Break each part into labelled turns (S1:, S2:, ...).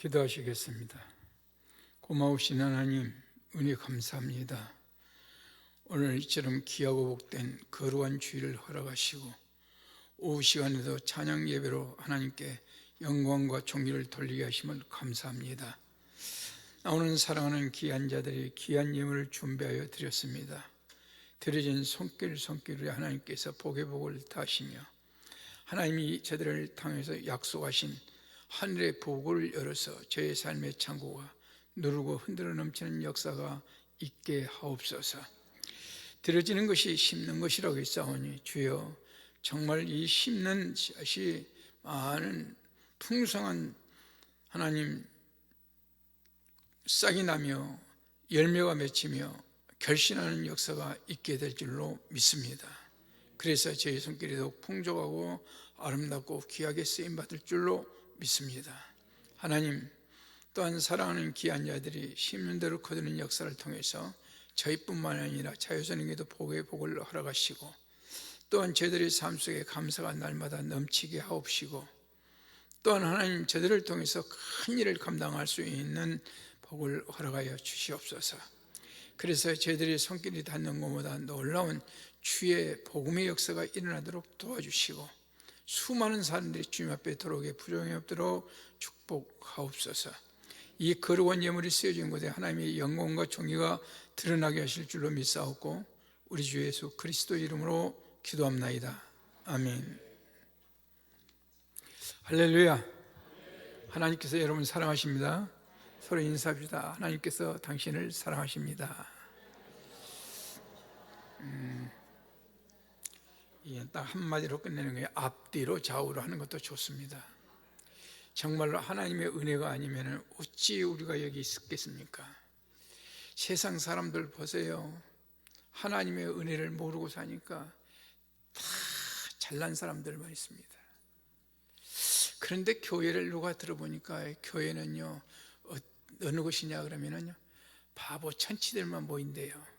S1: 기도하시겠습니다. 고마우신 하나님, 은혜 감사합니다. 오늘 이처럼 귀하고 복된 거룩한 주일을 허락하시고 오후 시간에도 찬양 예배로 하나님께 영광과 존귀를 돌리게 하심을 감사합니다. 나오는 사랑하는 귀한 자들이 귀한 예물을 준비하여 드렸습니다. 드려진 손길을 하나님께서 복의 복을 다하시며 하나님이 저들을 통해서 약속하신 하늘의 복을 열어서 저의 삶의 창고가 누르고 흔들어 넘치는 역사가 있게 하옵소서. 드려지는 것이 심는 것이라고 했사오니 주여, 정말 이 심는 씨앗이 많은 풍성한 하나님 싹이 나며 열매가 맺히며 결실하는 역사가 있게 될 줄로 믿습니다. 그래서 저희 손길이 더욱 풍족하고 아름답고 귀하게 쓰임받을 줄로 믿습니다. 하나님, 또한 사랑하는 귀한 자들이 심는 대로 거두는 역사를 통해서 저희뿐만 아니라 자유선에게도 복의 복을 허락하시고 또한 저희들의 삶 속에 감사가 날마다 넘치게 하옵시고 또한 하나님, 저들을 통해서 큰 일을 감당할 수 있는 복을 허락하여 주시옵소서. 그래서 저희들의 손길이 닿는 것보다 놀라운 주의 복음의 역사가 일어나도록 도와주시고 수많은 사람들이 주님 앞에 들어오게 부정이 없도록 축복하옵소서. 이 거룩한 예물이 쓰여진 곳에 하나님의 영광과 존귀가 드러나게 하실 줄로 믿사옵고 우리 주 예수 그리스도 이름으로 기도합나이다. 아멘. 할렐루야. 하나님께서 여러분 사랑하십니다. 서로 인사합시다. 하나님께서 당신을 사랑하십니다. 딱 한마디로 끝내는 거예요. 앞뒤로 좌우로 하는 것도 좋습니다. 정말로 하나님의 은혜가 아니면 어찌 우리가 여기 있겠습니까? 세상 사람들 보세요. 하나님의 은혜를 모르고 사니까 다 잘난 사람들만 있습니다. 그런데 교회를 누가 들어보니까 교회는요 어느 곳이냐 그러면은요 바보 천치들만 모인대요.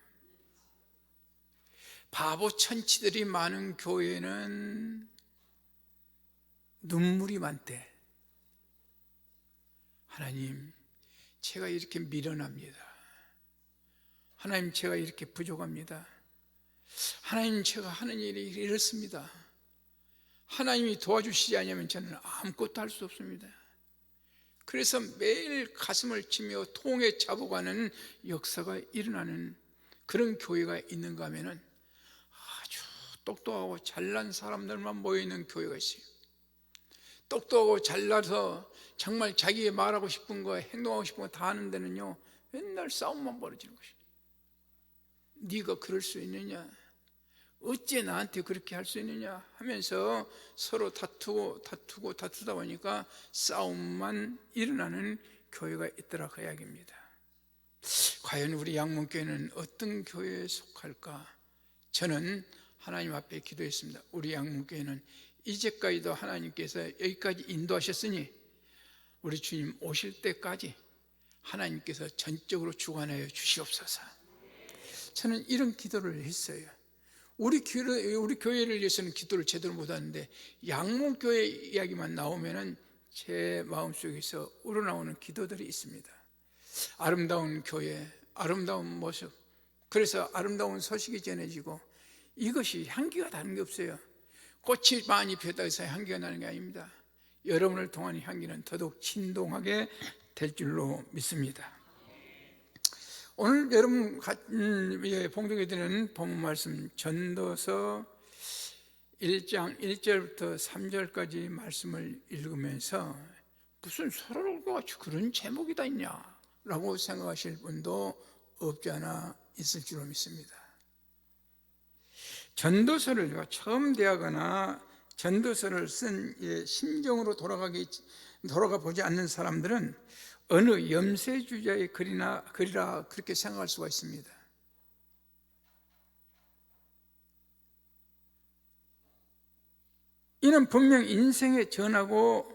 S1: 바보 천치들이 많은 교회는 눈물이 많대. 하나님, 제가 이렇게 미련합니다. 하나님, 제가 이렇게 부족합니다. 하나님, 제가 하는 일이 이렇습니다. 하나님이 도와주시지 않으면 저는 아무것도 할 수 없습니다. 그래서 매일 가슴을 치며 통에 잡아가는 역사가 일어나는 그런 교회가 있는가 하면은 아주 똑똑하고 잘난 사람들만 모여있는 교회가 있어요. 똑똑하고 잘나서 정말 자기의 말하고 싶은 거, 행동하고 싶은 거 다 하는 데는요 맨날 싸움만 벌어지는 것이에요. 네가 그럴 수 있느냐, 어째 나한테 그렇게 할 수 있느냐 하면서 서로 다투다 보니까 싸움만 일어나는 교회가 있더라 그 이야기입니다. 과연 우리 양문교회는 어떤 교회에 속할까? 저는 하나님 앞에 기도했습니다. 우리 양문교회는 이제까지도 하나님께서 여기까지 인도하셨으니 우리 주님 오실 때까지 하나님께서 전적으로 주관하여 주시옵소서. 저는 이런 기도를 했어요. 우리 교회를 위해서는 기도를 제대로 못하는데 양문교회 이야기만 나오면은 제 마음속에서 우러나오는 기도들이 있습니다. 아름다운 교회, 아름다운 모습, 그래서 아름다운 소식이 전해지고 이것이 향기가 다른 게 없어요. 꽃이 많이 피었다 해서 향기가 나는 게 아닙니다. 여러분을 통한 향기는 더더욱 진동하게 될 줄로 믿습니다. 오늘 여러분 봉독해 드리는 본문 말씀 전도서 1장 1절부터 3절까지 말씀을 읽으면서 무슨 서로가 그런 제목이 다 있냐라고 생각하실 분도 없지 않아 있을 줄로 믿습니다. 전도서를 제가 처음 대하거나 전도서를 쓴 심정으로 돌아가 보지 않는 사람들은 어느 염세주자의 글이라 그렇게 생각할 수가 있습니다. 이는 분명 인생에 천하고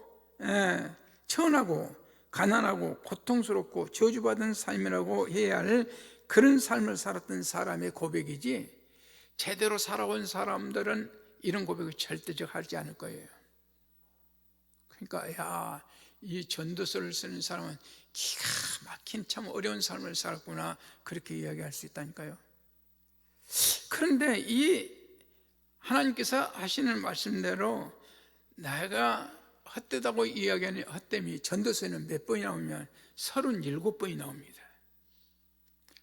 S1: 가난하고 고통스럽고 저주받은 삶이라고 해야 할 그런 삶을 살았던 사람의 고백이지 제대로 살아온 사람들은 이런 고백을 절대적 하지 않을 거예요. 그러니까 이 전도서를 쓰는 사람은 기가 막힌 참 어려운 삶을 살았구나, 그렇게 이야기할 수 있다니까요. 그런데 이 하나님께서 하시는 말씀대로 내가 헛되다고 이야기하는 헛됨이 전도서에는 몇 번이 나오면 37번이 나옵니다.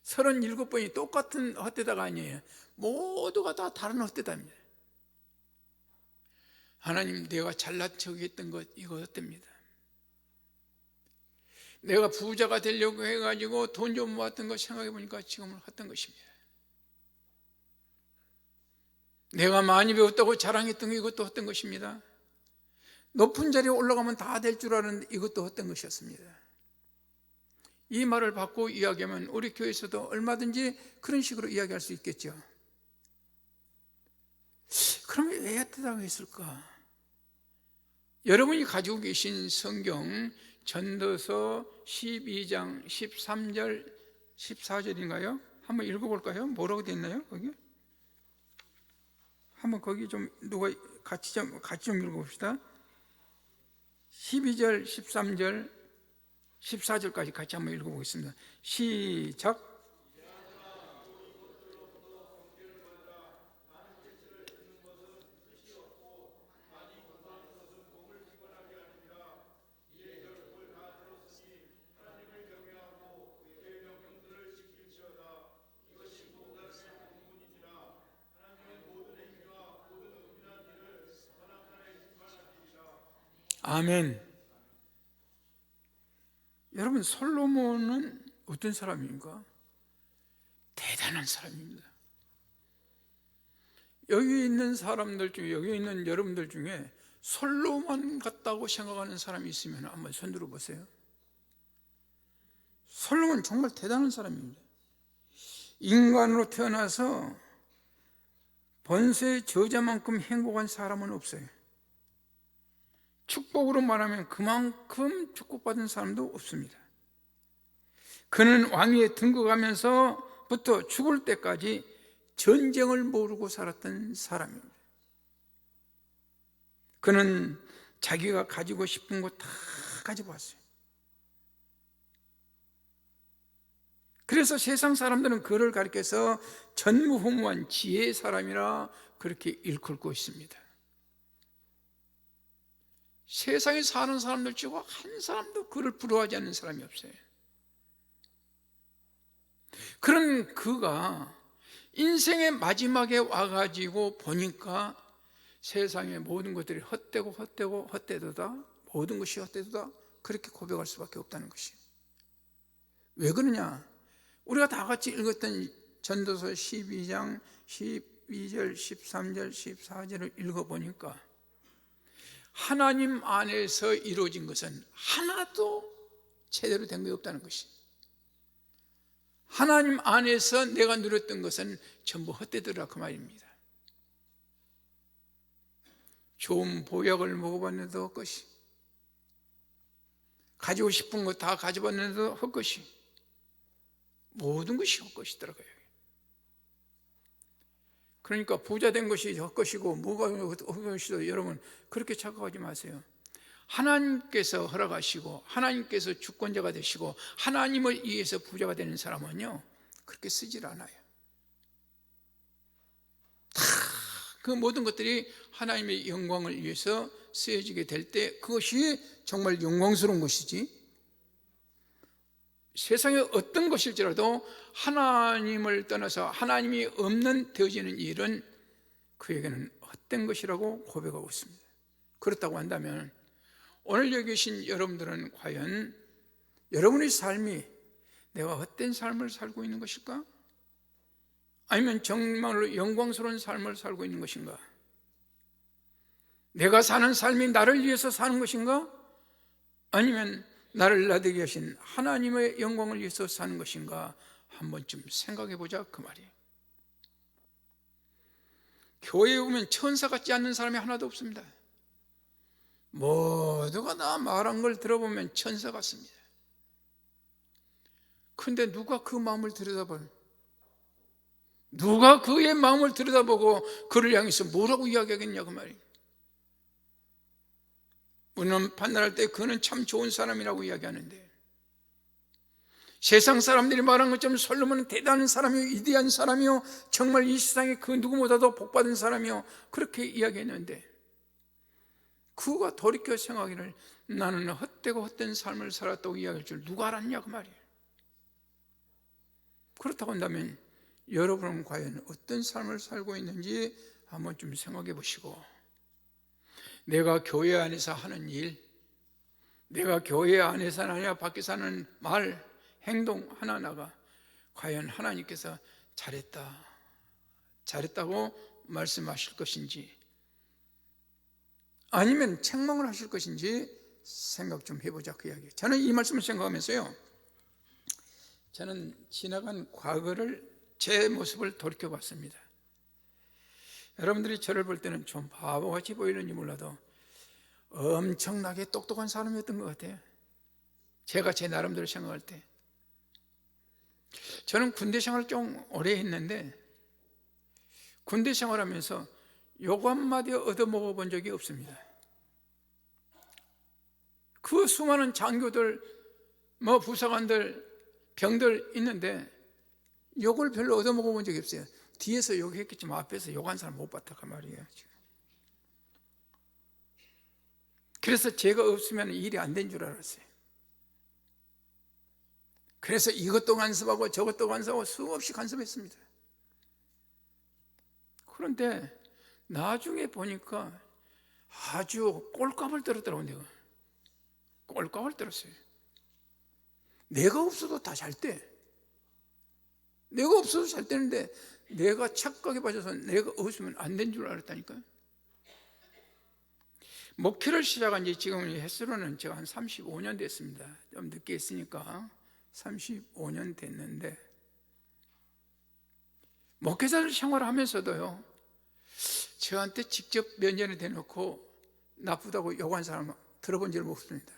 S1: 37번이 똑같은 헛되다가 아니에요. 모두가 다 다른 헛되다입니다. 하나님, 내가 잘난 척 했던 것, 이거 헛됩니다. 내가 부자가 되려고 해가지고 돈 좀 모았던 거 생각해 보니까 지금은 헛된 것입니다. 내가 많이 배웠다고 자랑했던 게 이것도 헛된 것입니다. 높은 자리에 올라가면 다 될 줄 알았는데 이것도 헛된 것이었습니다. 이 말을 받고 이야기하면 우리 교회에서도 얼마든지 그런 식으로 이야기할 수 있겠죠. 그러면 왜 헛되다고 했을까? 여러분이 가지고 계신 성경 전도서 12장 13절 14절인가요? 한번 읽어볼까요? 뭐라고 되어 있나요? 거기? 한번 거기 좀 누가 같이 좀 읽어봅시다. 12절 13절 14절까지 같이 한번 읽어보겠습니다. 시작. 아멘. 여러분, 솔로몬은 어떤 사람인가? 대단한 사람입니다. 여기 있는 사람들 중에, 여기 있는 여러분들 중에 솔로몬 같다고 생각하는 사람이 있으면 한번 손 들어 보세요. 솔로몬은 정말 대단한 사람입니다. 인간으로 태어나서 번세의 저자만큼 행복한 사람은 없어요. 축복으로 말하면 그만큼 축복받은 사람도 없습니다. 그는 왕위에 등극하면서부터 죽을 때까지 전쟁을 모르고 살았던 사람입니다. 그는 자기가 가지고 싶은 거 다 가지고 왔어요. 그래서 세상 사람들은 그를 가리켜서 전무후무한 지혜의 사람이라 그렇게 일컬고 있습니다. 세상에 사는 사람들 치고 한 사람도 그를 부러워하지 않는 사람이 없어요. 그런 그가 인생의 마지막에 와가지고 보니까 세상의 모든 것들이 헛되도다, 모든 것이 헛되도다, 그렇게 고백할 수밖에 없다는 것이에요. 왜 그러냐? 우리가 다 같이 읽었던 전도서 12장 12절, 13절, 14절을 읽어보니까 하나님 안에서 이루어진 것은 하나도 제대로 된 게 없다는 것이, 하나님 안에서 내가 누렸던 것은 전부 헛되더라, 그 말입니다. 좋은 보약을 먹어봤는데도 헛것이, 가지고 싶은 거 다 가져봤는데도 헛것이, 모든 것이 헛것이더라고요. 그러니까 부자 된 것이 헛것이고 뭐가 헛것이도, 여러분 그렇게 착각하지 마세요. 하나님께서 허락하시고 하나님께서 주권자가 되시고 하나님을 위해서 부자가 되는 사람은요, 그렇게 쓰질 않아요. 다 그 모든 것들이 하나님의 영광을 위해서 쓰여지게 될 때 그것이 정말 영광스러운 것이지, 세상에 어떤 것일지라도 하나님을 떠나서 하나님이 없는 되어지는 일은 그에게는 헛된 것이라고 고백하고 있습니다. 그렇다고 한다면 오늘 여기 계신 여러분들은 과연 여러분의 삶이 내가 헛된 삶을 살고 있는 것일까? 아니면 정말로 영광스러운 삶을 살고 있는 것인가? 내가 사는 삶이 나를 위해서 사는 것인가? 아니면 나를 나되게 하신 하나님의 영광을 위해서 사는 것인가? 한 번쯤 생각해 보자, 그 말이에요. 교회에 오면 천사 같지 않는 사람이 하나도 없습니다. 모두가 다 말한 걸 들어보면 천사 같습니다. 그런데 누가 그 마음을 들여다봐요? 누가 그의 마음을 들여다보고 그를 향해서 뭐라고 이야기하겠냐, 그 말이에요. 우리는 판단할 때 그는 참 좋은 사람이라고 이야기하는데, 세상 사람들이 말한 것처럼 솔로몬은 대단한 사람이요, 위대한 사람이요, 정말 이 세상에 그 누구보다도 복받은 사람이요, 그렇게 이야기했는데, 그가 돌이켜 생각하기를 나는 헛되고 헛된 삶을 살았다고 이야기할 줄 누가 알았냐 그 말이에요. 그렇다고 한다면 여러분은 과연 어떤 삶을 살고 있는지 한번 좀 생각해 보시고, 내가 교회 안에서 하는 일, 내가 교회 안에서 하느냐 밖에서 하는 말, 행동 하나하나가 과연 하나님께서 잘했다고 말씀하실 것인지, 아니면 책망을 하실 것인지 생각 좀 해보자, 그 이야기예요. 저는 이 말씀을 생각하면서요, 저는 지나간 과거를, 제 모습을 돌이켜봤습니다. 여러분들이 저를 볼 때는 좀 바보같이 보이는지 몰라도 엄청나게 똑똑한 사람이었던 것 같아요. 제가 제 나름대로 생각할 때. 저는 군대 생활을 좀 오래 했는데, 군대 생활하면서 욕 한마디 얻어먹어 본 적이 없습니다. 그 수많은 장교들, 부사관들, 병들 있는데 욕을 별로 얻어먹어 본 적이 없어요. 뒤에서 욕했겠지만 앞에서 욕한 사람 못 봤다 그 말이에요. 그래서 제가 없으면 일이 안 된 줄 알았어요. 그래서 이것도 간섭하고 저것도 간섭하고 수없이 간섭했습니다. 그런데 나중에 보니까 아주 꼴값을 들었더라고요. 내가 꼴값을 들었어요. 내가 없어도 다 잘 돼. 내가 없어도 잘 되는데 내가 착각에 빠져서 내가 없으면 안 된 줄 알았다니까요. 목회를 시작한 지 지금 횟수로는 제가 한 35년 됐습니다. 좀 늦게 했으니까 35년 됐는데, 목회자를 생활하면서도요, 저한테 직접 면전에 대놓고 나쁘다고 욕한 사람 들어본 적은 없습니다.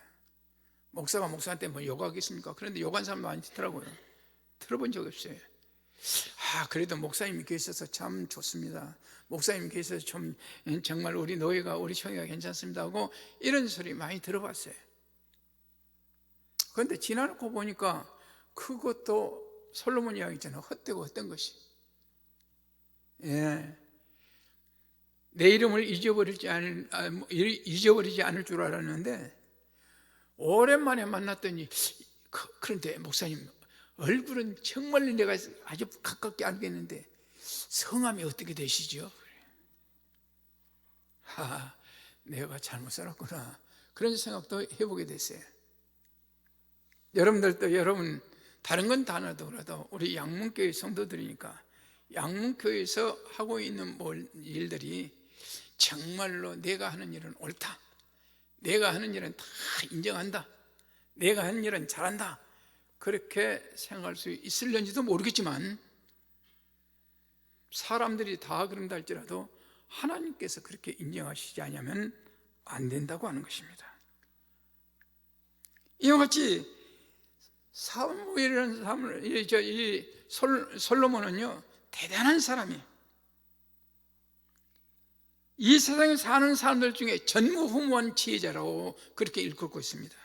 S1: 목사가 목사한테 뭐 욕하겠습니까? 그런데 욕한 사람 많이 있더라고요. 들어본 적 없어요. 그래도 목사님이 계셔서 참 좋습니다. 목사님이 계셔서 좀 정말 우리 노예가, 우리 총회가 괜찮습니다 하고 이런 소리 많이 들어봤어요. 그런데 지나놓고 보니까 그것도 솔로몬 이야기 있잖아요. 헛되고 헛된 것이. 내 이름을 잊어버리지 않을 줄 알았는데, 오랜만에 만났더니, 그런데 목사님 얼굴은 정말 내가 아주 가깝게 알겠는데 성함이 어떻게 되시죠? 내가 잘못 살았구나, 그런 생각도 해보게 됐어요. 여러분들도, 여러분 다른 건 다 하나더라도 우리 양문교회 성도들이니까 양문교회에서 하고 있는 일들이 정말로 내가 하는 일은 옳다, 내가 하는 일은 다 인정한다, 내가 하는 일은 잘한다, 그렇게 생각할 수 있을는지도 모르겠지만, 사람들이 다 그런다 할지라도 하나님께서 그렇게 인정하시지 않으면 안 된다고 하는 것입니다. 이와 같이 사무엘이라는 사람을, 이 솔로몬은요 대단한 사람이에요. 이 세상에 사는 사람들 중에 전무후무한 지혜자라고 그렇게 일컫고 있습니다.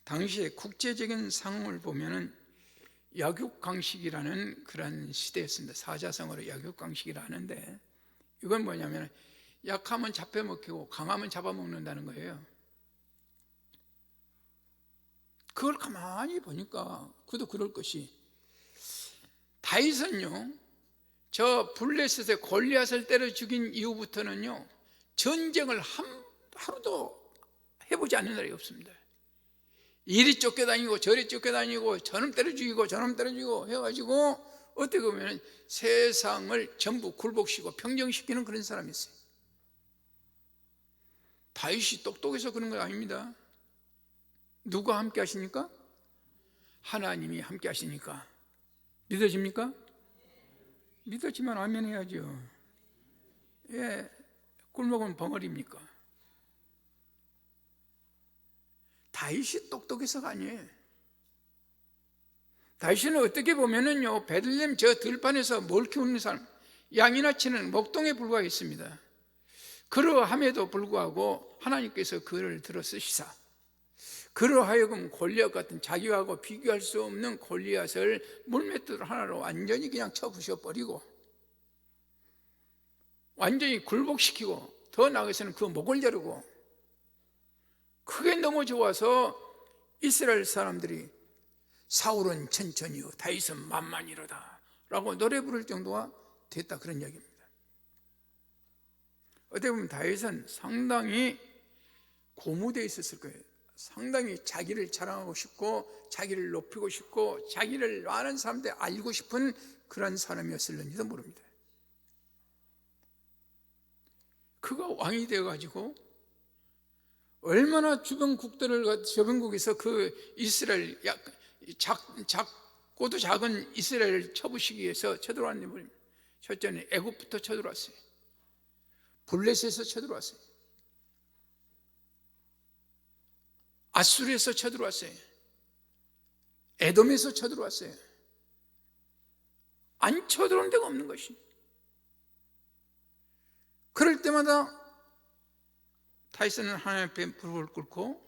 S1: 당시에 국제적인 상황을 보면은 약육강식이라는 그런 시대였습니다. 사자성어로 약육강식이라 하는데, 이건 뭐냐면 약하면 잡혀먹히고 강하면 잡아먹는다는 거예요. 그걸 가만히 보니까 그도 그럴 것이, 다윗은요 저 블레셋의 골리앗을 때려 죽인 이후부터는요 전쟁을 하루도 해보지 않는 날이 없습니다. 이리 쫓겨다니고 저리 쫓겨다니고 저놈 때려 죽이고 저놈 때려 죽이고 해가지고 어떻게 보면 세상을 전부 굴복시키고 평정시키는 그런 사람이었어요. 다윗이 똑똑해서 그런 건 아닙니다. 누가 함께 하시니까? 하나님이 함께 하시니까. 믿어집니까? 믿어지면 아멘 해야죠. 꿀먹은 벙어리입니까? 다윗이 똑똑해서가 아니에요. 다윗은 어떻게 보면은요 베들레헴 저 들판에서 뭘 키우는 사람, 양이나 치는 목동에 불과했습니다. 그러함에도 불구하고 하나님께서 그를 들어 쓰시사 그로 하여금 골리앗 같은 자기하고 비교할 수 없는 골리앗을 물맷돌 하나로 완전히 그냥 쳐부셔버리고 완전히 굴복시키고 더 나아가서는 그 목을 자르고 그게 너무 좋아서 이스라엘 사람들이 사울은 천천히요 다윗은 만만이로다 라고 노래 부를 정도가 됐다, 그런 이야기입니다. 어떻게 보면 다윗은 상당히 고무되어 있었을 거예요. 상당히 자기를 자랑하고 싶고 자기를 높이고 싶고 자기를 많은 사람들이 알고 싶은 그런 사람이었을는지도 모릅니다. 그가 왕이 되어가지고 얼마나 주변국에서 그 이스라엘 작고도 작은 이스라엘을 쳐부시기 위해서 쳐들어왔는지 모릅니다. 첫째는 애굽부터 쳐들어왔어요. 블레셋에서 쳐들어왔어요. 아수르에서 쳐들어왔어요. 에돔에서 쳐들어왔어요. 안 쳐들어온 데가 없는 것이. 그럴 때마다 다윗은 하나님 앞에 무릎을 꿇고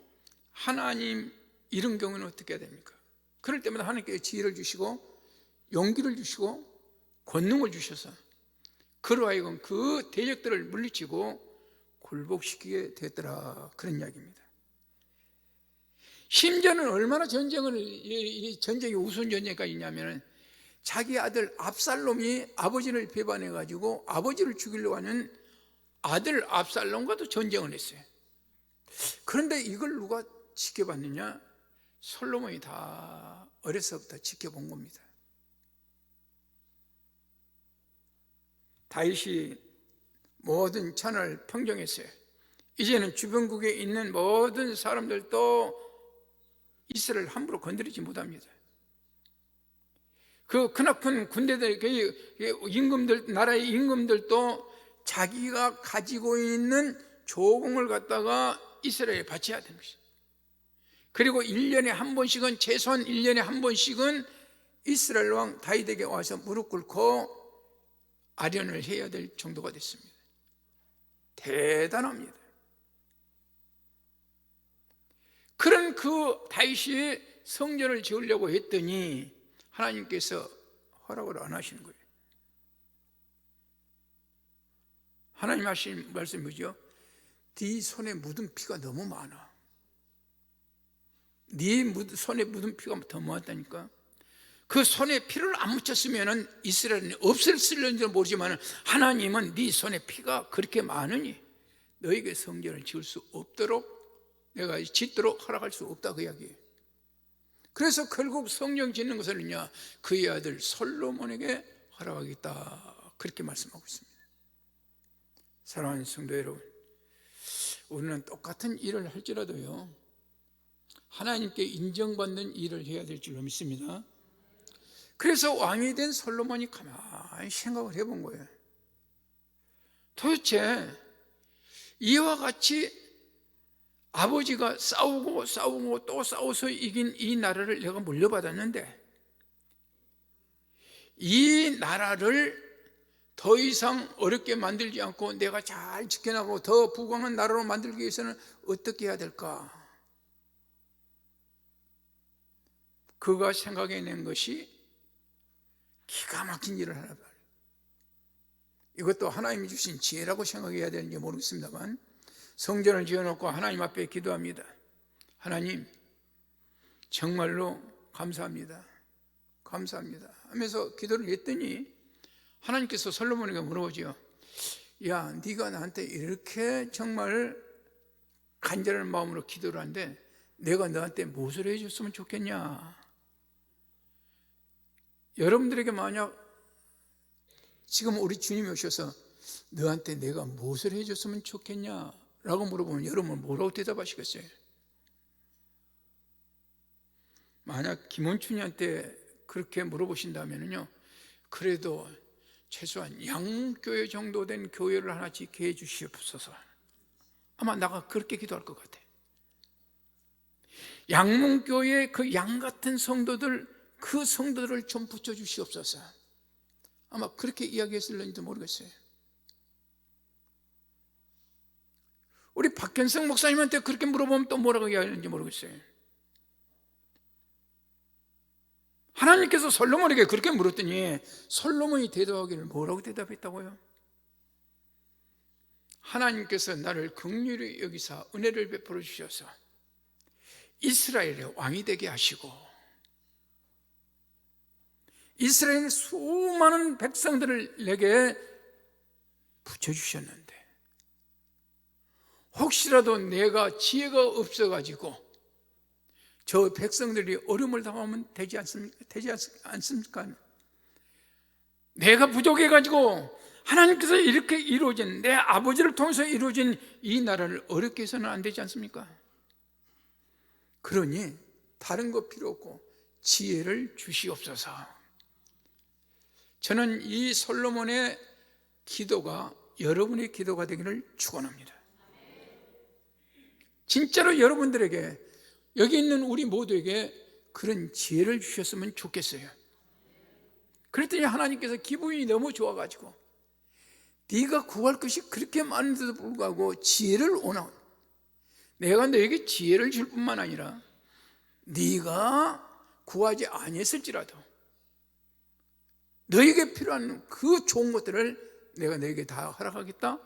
S1: 하나님, 이런 경우는 어떻게 해야 됩니까? 그럴 때마다 하나님께서 지혜를 주시고 용기를 주시고 권능을 주셔서 그로 하여금 그 대적들을 물리치고 굴복시키게 됐더라, 그런 이야기입니다. 심지어는 얼마나 전쟁이 우스운 전쟁가 있냐면 자기 아들 압살롬이 아버지를 배반해가지고 아버지를 죽이려고 하는 아들 압살롬과도 전쟁을 했어요. 그런데 이걸 누가 지켜봤느냐? 솔로몬이 다 어려서부터 지켜본 겁니다. 다윗이 모든 천을 평정했어요. 이제는 주변국에 있는 모든 사람들도 이스라엘을 함부로 건드리지 못합니다. 그 크나큰 군대들, 임금들, 나라의 임금들도 자기가 가지고 있는 조공을 갖다가 이스라엘에 바쳐야 되는 것이죠. 그리고 1년에 한 번씩은, 최소한 1년에 한 번씩은 이스라엘 왕 다윗에게 와서 무릎 꿇고 아련을 해야 될 정도가 됐습니다. 대단합니다. 그런 그 다윗이 성전을 지으려고 했더니 하나님께서 허락을 안 하시는 거예요. 하나님 하신 말씀이 뭐죠? 네 손에 묻은 피가 너무 많아. 네 손에 묻은 피가 더 많았다니까. 그 손에 피를 안 묻혔으면 이스라엘은 없었을는지는 모르지만 하나님은 네 손에 피가 그렇게 많으니 너에게 성전을 지을 수 없도록, 내가 짓도록 허락할 수 없다, 그 이야기예요. 그래서 결국 성전 짓는 것을요 그의 아들 솔로몬에게 허락하겠다, 그렇게 말씀하고 있습니다. 사랑하는 성도 여러분, 우리는 똑같은 일을 할지라도요 하나님께 인정받는 일을 해야 될 줄로 믿습니다. 그래서 왕이 된 솔로몬이 가만히 생각을 해본 거예요. 도대체 이와 같이 아버지가 싸우고 또 싸워서 이긴 이 나라를 내가 물려받았는데 이 나라를 더 이상 어렵게 만들지 않고 내가 잘 지켜나가고 더 부강한 나라로 만들기 위해서는 어떻게 해야 될까? 그가 생각해낸 것이 기가 막힌 일을 하나 봐요. 이것도 하나님이 주신 지혜라고 생각해야 되는지 모르겠습니다만 성전을 지어놓고 하나님 앞에 기도합니다. 하나님, 정말로 감사합니다. 감사합니다 하면서 기도를 했더니 하나님께서 솔로몬에게 물어보죠. 야, 네가 나한테 이렇게 정말 간절한 마음으로 기도를 하는데 내가 너한테 무엇을 해줬으면 좋겠냐? 여러분들에게 만약 지금 우리 주님이 오셔서 너한테 내가 무엇을 해줬으면 좋겠냐? 라고 물어보면 여러분은 뭐라고 대답하시겠어요? 만약 김원춘이한테 그렇게 물어보신다면요 그래도 최소한 양교회 정도 된 교회를 하나 짓게 해 주시옵소서. 아마 나가 그렇게 기도할 것 같아. 양문교회 그 양 같은 성도들, 그 성도들을 좀 붙여주시옵소서. 아마 그렇게 이야기했을는지도 모르겠어요. 우리 박현성 목사님한테 그렇게 물어보면 또 뭐라고 이야기하는지 모르겠어요. 하나님께서 솔로몬에게 그렇게 물었더니 솔로몬이 대답하기를 뭐라고 대답했다고요? 하나님께서 나를 긍휼히 여기사 은혜를 베풀어 주셔서 이스라엘의 왕이 되게 하시고 이스라엘 수많은 백성들을 내게 붙여주셨는데 혹시라도 내가 지혜가 없어가지고 저 백성들이 어려움을 당하면 되지 않습니까? 내가 부족해가지고 하나님께서 이렇게 이루어진 내 아버지를 통해서 이루어진 이 나라를 어렵게 해서는 안 되지 않습니까? 그러니 다른 거 필요 없고 지혜를 주시옵소서. 저는 이 솔로몬의 기도가 여러분의 기도가 되기를 축원합니다. 진짜로 여러분들에게 여기 있는 우리 모두에게 그런 지혜를 주셨으면 좋겠어요. 그랬더니 하나님께서 기분이 너무 좋아가지고 네가 구할 것이 그렇게 많은데도 불구하고 지혜를 원하오. 내가 너에게 지혜를 줄 뿐만 아니라 네가 구하지 아니했을지라도 너에게 필요한 그 좋은 것들을 내가 너에게 다 허락하겠다.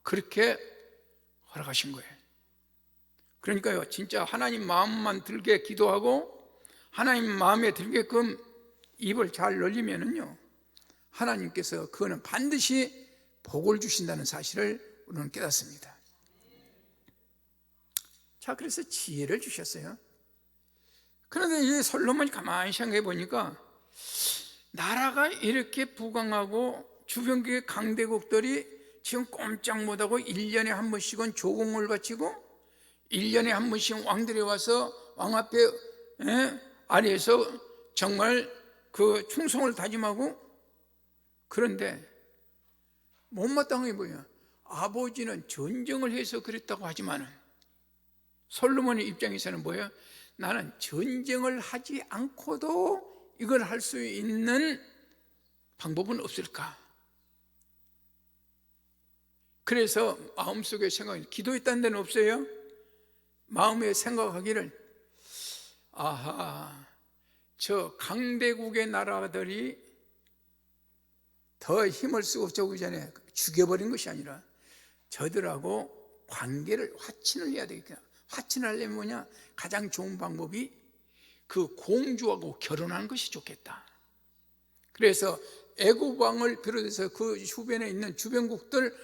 S1: 그렇게 허락하신 거예요. 그러니까요, 진짜 하나님 마음만 들게 기도하고 하나님 마음에 들게끔 입을 잘 열리면은요, 하나님께서 그거는 반드시 복을 주신다는 사실을 우리는 깨닫습니다. 자, 그래서 지혜를 주셨어요. 그런데 이 솔로몬이 가만히 생각해 보니까 나라가 이렇게 부강하고 주변국의 강대국들이 지금 꼼짝 못하고 1년에 한 번씩은 조공을 바치고 1년에 한 번씩 왕들이 와서 왕 앞에 아래에서 정말 그 충성을 다짐하고, 그런데 못마땅해 보여. 아버지는 전쟁을 해서 그랬다고 하지만은 솔로몬의 입장에서는 뭐예요? 나는 전쟁을 하지 않고도 이걸 할 수 있는 방법은 없을까? 그래서 마음속에 생각이, 기도했다는 데는 없어요? 마음에 생각하기를, 아하, 저 강대국의 나라들이 더 힘을 쓰고 저기 전에 죽여버린 것이 아니라 저들하고 관계를 화친을 해야 되겠구나. 화친하려면 뭐냐? 가장 좋은 방법이 그 공주하고 결혼하는 것이 좋겠다. 그래서 애굽 왕을 비롯해서 그 주변에 있는 주변국들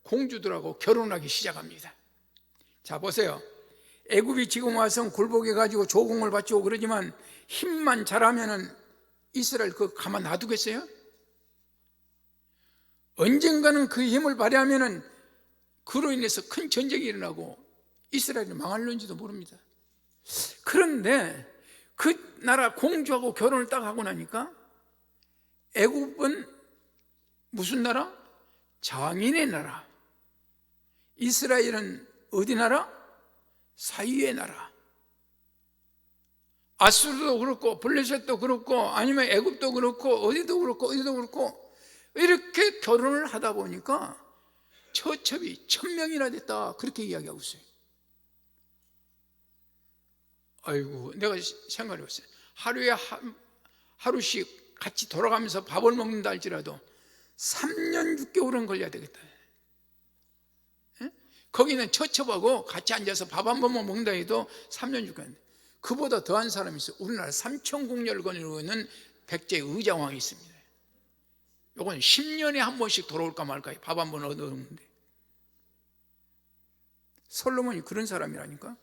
S1: 공주들하고 결혼하기 시작합니다. 자, 보세요. 애굽이 지금 와서 굴복해 가지고 조공을 바치고 그러지만 힘만 잘하면은 이스라엘 그거 가만 놔두겠어요? 언젠가는 그 힘을 발휘하면은 그로 인해서 큰 전쟁이 일어나고 이스라엘이 망할는지도 모릅니다. 그런데 그 나라 공주하고 결혼을 딱 하고 나니까 애굽은 무슨 나라? 장인의 나라. 이스라엘은 어디 나라? 사위의 나라. 아수르도 그렇고 블레셋도 그렇고 아니면 애굽도 그렇고 어디도 그렇고 이렇게 결혼을 하다 보니까 처첩이 1000명이나 됐다, 그렇게 이야기하고 있어요. 아이고, 내가 생각해 봤어요. 하루에 하루씩 같이 돌아가면서 밥을 먹는다 할지라도 3년 6개월은 걸려야 되겠다. 에? 거기는 처첩하고 같이 앉아서 밥 한 번만 먹는다 해도 3년 6개월. 그보다 더한 사람이 있어요. 우리나라 3000국년을 거느리고 있는 백제 의자왕이 있습니다. 요건 10년에 한 번씩 돌아올까 말까 밥 한 번 얻어먹는데, 솔로몬이 그런 사람이라니까.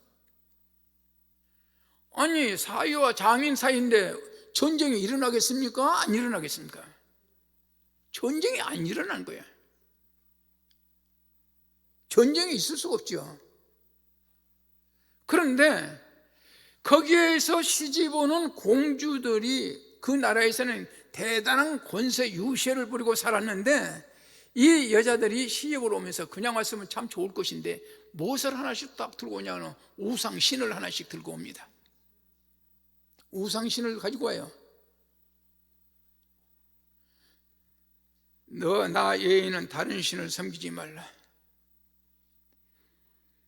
S1: 아니, 사위와 장인 사이인데 전쟁이 일어나겠습니까? 안 일어나겠습니까? 전쟁이 안 일어난 거야. 전쟁이 있을 수가 없죠. 그런데 거기에서 시집오는 공주들이 그 나라에서는 대단한 권세 유세를 부리고 살았는데, 이 여자들이 시집을 오면서 그냥 왔으면 참 좋을 것인데 무엇을 하나씩 딱 들고 오냐면 우상신을 하나씩 들고 옵니다. 우상신을 가지고 와요. 너 나 외에는 다른 신을 섬기지 말라.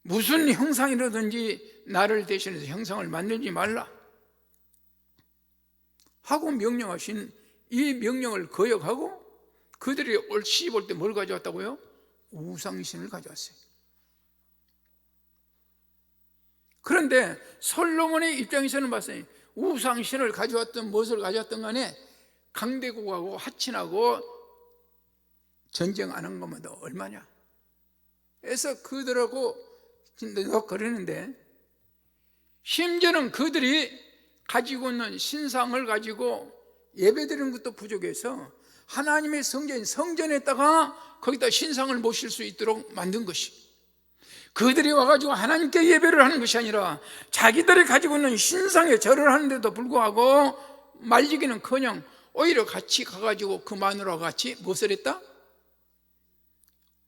S1: 무슨 형상이라든지 나를 대신해서 형상을 만들지 말라 하고 명령하신 이 명령을 거역하고 그들이 올 시집 올 때 뭘 가져왔다고요? 우상신을 가져왔어요. 그런데 솔로몬의 입장에서는 봤어요. 우상신을 가져왔던 무엇을 가져왔던 간에 강대국하고 하친하고 전쟁 안 한 것만 더 얼마냐. 그래서 그들하고 그러는데 심지어는 그들이 가지고 있는 신상을 가지고 예배드리는 것도 부족해서 하나님의 성전에다가 거기다 신상을 모실 수 있도록 만든 것이, 그들이 와가지고 하나님께 예배를 하는 것이 아니라 자기들이 가지고 있는 신상에 절을 하는데도 불구하고 말리기는커녕 오히려 같이 가가지고 그 마누라와 같이 무엇을 했다?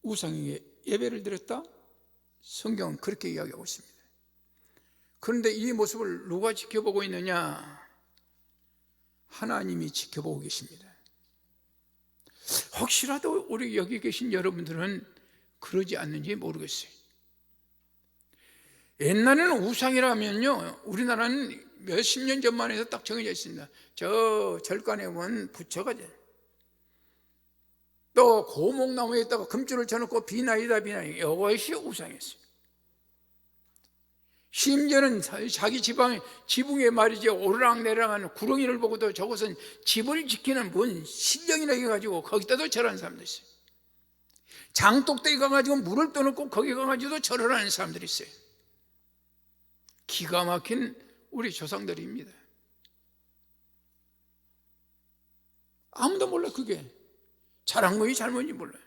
S1: 우상에게 예배를 드렸다? 성경은 그렇게 이야기하고 있습니다. 그런데 이 모습을 누가 지켜보고 있느냐? 하나님이 지켜보고 계십니다. 혹시라도 우리 여기 계신 여러분들은 그러지 않는지 모르겠어요. 옛날에는 우상이라면요, 우리나라는 몇십 년 전만 해서 딱 정해져 있습니다. 저 절간에 보면 부처가 돼요. 또 고목나무에다가 금줄을 쳐놓고 비나이다 이것이 우상이었어요. 심지어는 자기 지붕에 말이죠, 오르락내리락하는 구렁이를 보고도 저것은 집을 지키는 뭔 신령이라 해가지고 거기다도 절하는 사람도 있어요. 장독대에 가가지고 물을 떠놓고 거기 가가지고도 절을 하는 사람들이 있어요. 기가 막힌 우리 조상들입니다. 아무도 몰라. 그게 잘한 건지 잘못인지 몰라요.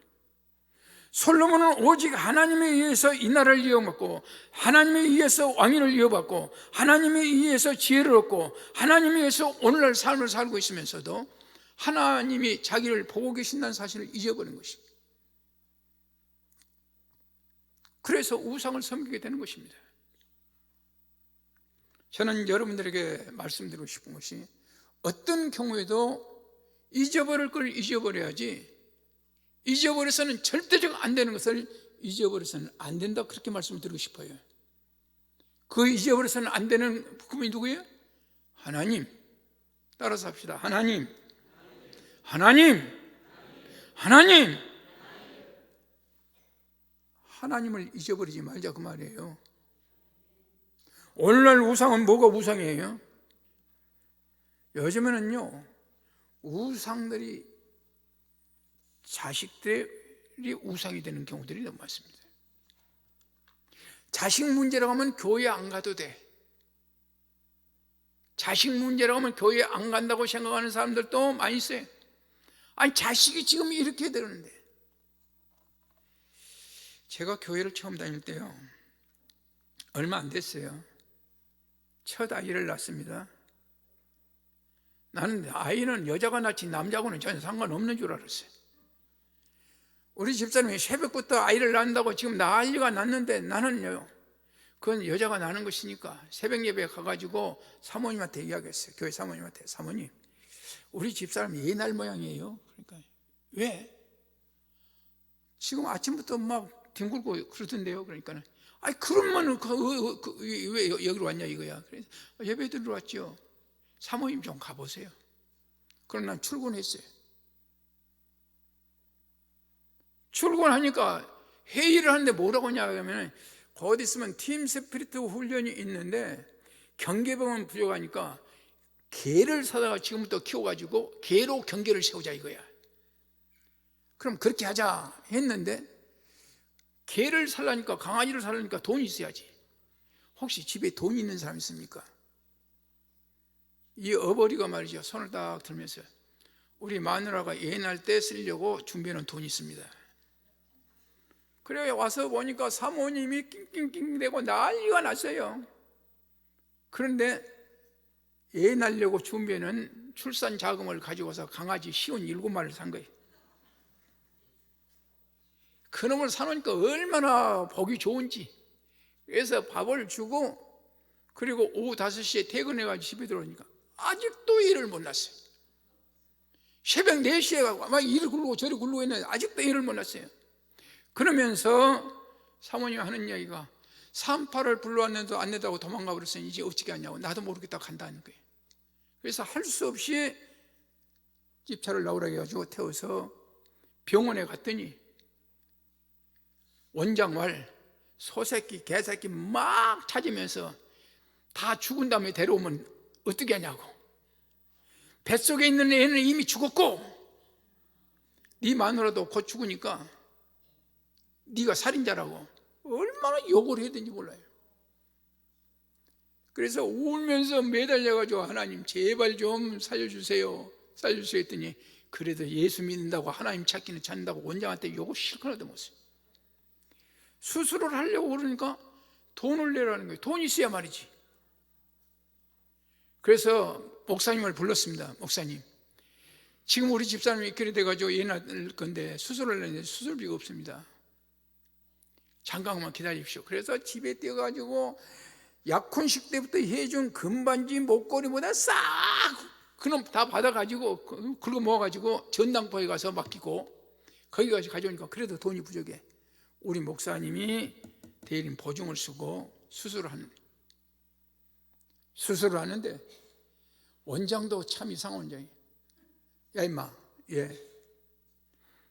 S1: 솔로몬은 오직 하나님에 의해서 이 나라를 이어받고, 하나님에 의해서 왕위를 이어받고, 하나님에 의해서 지혜를 얻고, 하나님에 의해서 오늘날 삶을 살고 있으면서도 하나님이 자기를 보고 계신다는 사실을 잊어버린 것입니다. 그래서 우상을 섬기게 되는 것입니다. 저는 여러분들에게 말씀드리고 싶은 것이, 어떤 경우에도 잊어버릴 걸 잊어버려야지, 잊어버려서는 절대적으로 안 되는 것을 잊어버려서는 안 된다, 그렇게 말씀드리고 싶어요. 그 잊어버려서는 안 되는 그분이 누구예요? 하나님. 따라서 합시다. 하나님, 하나님, 하나님. 하나님을 잊어버리지 말자, 그 말이에요. 오늘날 우상은 뭐가 우상이에요? 요즘에는요, 우상들이, 자식들이 우상이 되는 경우들이 너무 많습니다. 자식 문제라고 하면 교회 안 가도 돼. 자식 문제라고 하면 교회 안 간다고 생각하는 사람들도 많이 있어요. 아니, 자식이 지금 이렇게 되는데. 제가 교회를 처음 다닐 때요, 얼마 안 됐어요. 첫 아이를 낳습니다. 나는 아이는 여자가 낳지 남자하고는 전혀 상관없는 줄 알았어요. 우리 집사람이 새벽부터 아이를 낳는다고 지금 난리가 났는데, 나는요, 그건 여자가 낳는 것이니까 새벽 예배에 가가지고 사모님한테 이야기했어요. 교회 사모님한테. 사모님, 우리 집사람이 옛날 모양이에요. 그러니까 왜? 지금 아침부터 막 뒹굴고 그러던데요. 그러니까 아니, 그러면 왜 여기로 왔냐 이거야. 그래서 예배 드리러 왔죠. 사모님 좀 가보세요. 그럼 난 출근했어요. 출근하니까 회의를 하는데 뭐라고 하냐 하면, 곧 있으면 팀 스피리트 훈련이 있는데 경계병은 부족하니까 개를 사다가 지금부터 키워가지고 개로 경계를 세우자 이거야. 그럼 그렇게 하자 했는데, 개를 살라니까, 강아지를 살라니까 돈이 있어야지. 혹시 집에 돈 있는 사람 있습니까? 이 어버이가 말이죠, 손을 딱 들면서, 우리 마누라가 애 낳을 때 쓰려고 준비해놓은 돈이 있습니다. 그래 와서 보니까 사모님이 낑낑낑대고 난리가 났어요. 그런데 애 낳으려고 준비해놓은 출산 자금을 가지고서 강아지 시온 7마리를 산 거예요. 그놈을 사놓으니까 얼마나 보기 좋은지. 그래서 밥을 주고, 그리고 오후 5시에 퇴근해가지고 집에 들어오니까 아직도 일을 못 났어요. 새벽 4시에 가고 막 이를 굴르고 저리 굴르고 있는데 아직도 일을 못 났어요. 그러면서 사모님이 하는 이야기가, 산파를 불러왔는데도 안 된다고 도망가 버렸으니 이제 어떻게 하냐고. 나도 모르겠다 간다는 거예요. 그래서 할 수 없이 집차를 나오라 해가지고 태워서 병원에 갔더니 원장말 소새끼 개새끼 막 찾으면서 다 죽은 다음에 데려오면 어떻게 하냐고. 뱃속에 있는 애는 이미 죽었고 네 마누라도 곧 죽으니까 네가 살인자라고 얼마나 욕을 해야 되는지 몰라요. 그래서 울면서 매달려가지고 하나님 제발 좀 살려주세요 했더니 그래도 예수 믿는다고 하나님 찾기는 찾는다고 원장한테 욕을 실컷 얻어먹었어요. 수술을 하려고 그러니까 돈을 내라는 거예요. 돈이 있어야 말이지. 그래서 목사님을 불렀습니다. 목사님, 지금 우리 집사람이 이렇게 돼가지고 애 낳을 건데 수술을 하는데 수술비가 없습니다. 잠깐만 기다리십시오. 그래서 집에 뛰어가지고 약혼식 때부터 해준 금반지 목걸이보다 싹 그놈 다 받아가지고 긁어 모아가지고 전당포에 가서 맡기고 거기 가서 가져오니까 그래도 돈이 부족해. 우리 목사님이 대리인 보증을 쓰고 수술을 하는데 원장도 참 이상한 원장이에요. 야 임마,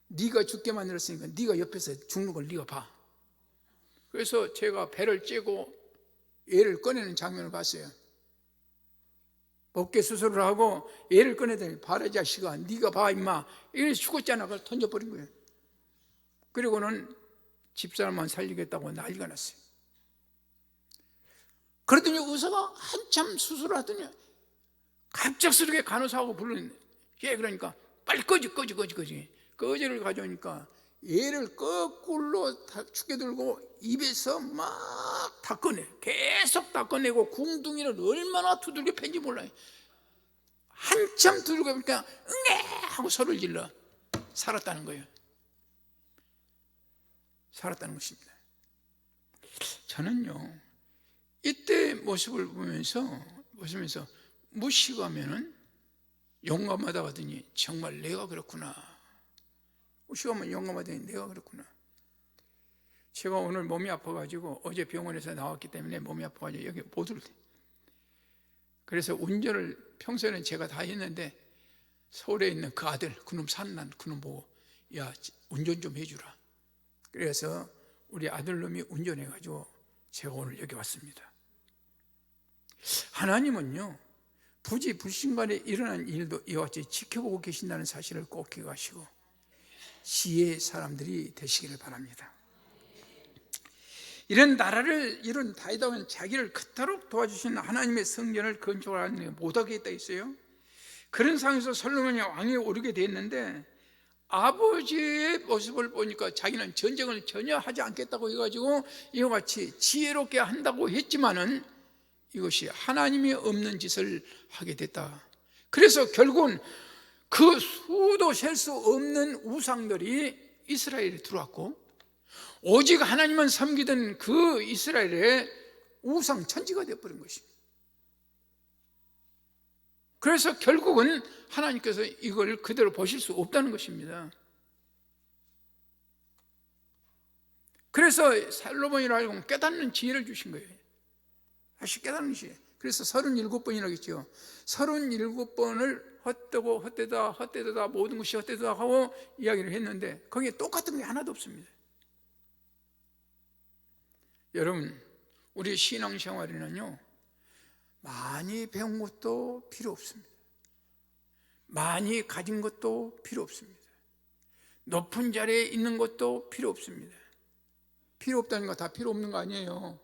S1: 네가 죽게 만들었으니까 네가 옆에서 죽는 걸 네가 봐. 그래서 제가 배를 째고 애를 꺼내는 장면을 봤어요. 어깨 수술을 하고 애를 꺼내더니 봐라 자식아, 네가 봐 임마, 이래서 죽었잖아. 그걸 던져버린 거예요. 그리고는 집사람만 살리겠다고 난리가 났어요. 그러더니 의사가 한참 수술을 하더니 갑작스럽게 간호사하고 부르는 게 그러니까 빨리 꺼지를 가져오니까 얘를 거꾸로 죽게 들고 입에서 막 다 꺼내. 계속 다 꺼내고 궁둥이를 얼마나 두들겨 팬지 몰라요. 한참 두들겨 보니까 응애 하고 소리를 질러 살았다는 거예요. 살았다는 것입니다. 저는요 이때 모습을 보시면서 무식하면은 용감하다 하더니 정말 내가 그렇구나. 무식하면 용감하더니 내가 그렇구나. 제가 오늘 몸이 아파가지고 어제 병원에서 나왔기 때문에 몸이 아파가지고 여기 못 올 때. 그래서 운전을 평소에는 제가 다 했는데 서울에 있는 그 아들, 그놈 산난 그놈 보고 야 운전 좀 해주라. 그래서 우리 아들놈이 운전해가지고 제가 오늘 여기 왔습니다. 하나님은요 부지불신간에 일어난 일도 이와 같이 지켜보고 계신다는 사실을 꼭 기억하시고 지혜의 사람들이 되시기를 바랍니다. 이런 나라를 이룬 다윗왕은 자기를 그토록 도와주신 하나님의 성전을 건축하는 못하게 했다 했어요. 그런 상황에서 솔로몬이 왕위에 오르게 됐는데 아버지의 모습을 보니까 자기는 전쟁을 전혀 하지 않겠다고 해가지고 이와 같이 지혜롭게 한다고 했지만은 이것이 하나님이 없는 짓을 하게 됐다. 그래서 결국은 그 수도 셀 수 없는 우상들이 이스라엘에 들어왔고 오직 하나님만 섬기던 그 이스라엘의 우상 천지가 되어버린 것입니다. 그래서 결국은 하나님께서 이걸 그대로 보실 수 없다는 것입니다. 그래서 솔로몬이라 하여금 깨닫는 지혜를 주신 거예요. 다시 깨닫는 지혜. 그래서 37번이라고 했죠. 37번을 헛되다 모든 것이 헛되다 하고 이야기를 했는데 거기에 똑같은 게 하나도 없습니다. 여러분, 우리 신앙생활에는요 많이 배운 것도 필요 없습니다. 많이 가진 것도 필요 없습니다. 높은 자리에 있는 것도 필요 없습니다. 필요 없다는 거 다 필요 없는 거 아니에요.